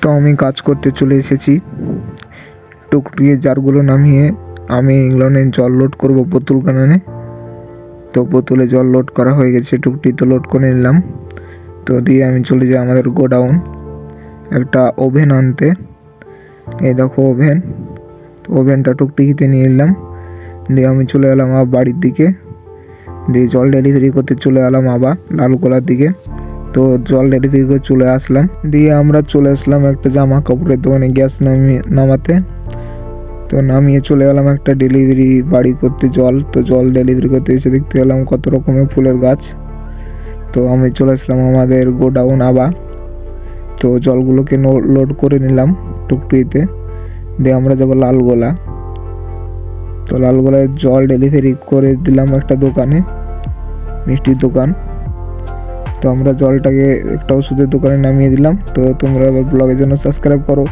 তো আমি কাজ করতে চলে এসেছি। টুকটুকি জারগুলো নামিয়ে আমি এগুলোনে জল লোড করব বোতল কাননে। তো বোতলে জল লোড করা হয়ে গেছে, টুকটি তো লোড করে নিলাম। তো দিয়ে আমি চলে যাই আমাদের গোডাউন একটা ওভেন আনতে। এই দেখো ওভেন। তো ওভেনটা টুকটুকিতে নিয়ে এলাম, দিয়ে আমি চলে এলাম আবার বাড়ির দিকে। দিয়ে জল ডেলিভারি করতে চলে এলাম আবার লালগোলার দিকে। তো জল ডেলিভারি করে চলে আসলাম, দিয়ে আমরা চলে আসলাম একটা জামা কাপড়ের দোকানে গ্যাস নামাতে। তো নামিয়ে চলে গেলাম একটা ডেলিভারি বাড়ি করতে জল। তো জল ডেলিভারি করতে এসে দেখতে পেলাম কত রকমের ফুলের গাছ। তো আমি চলে আসলাম আমাদের গোডাউন আবার। তো জলগুলোকে লোড করে নিলাম টুকটুকিতে, দিয়ে আমরা যাবো লালগোলা। তো লালগোলায় জল ডেলিভারি করে দিলাম একটা দোকানে, মিষ্টির দোকান। তো আমরা জলটাকে একটা ওষুধের দোকানে নামিয়ে দিলাম। তো তোমরা এবার ব্লগের জন্য সাবস্ক্রাইব করো।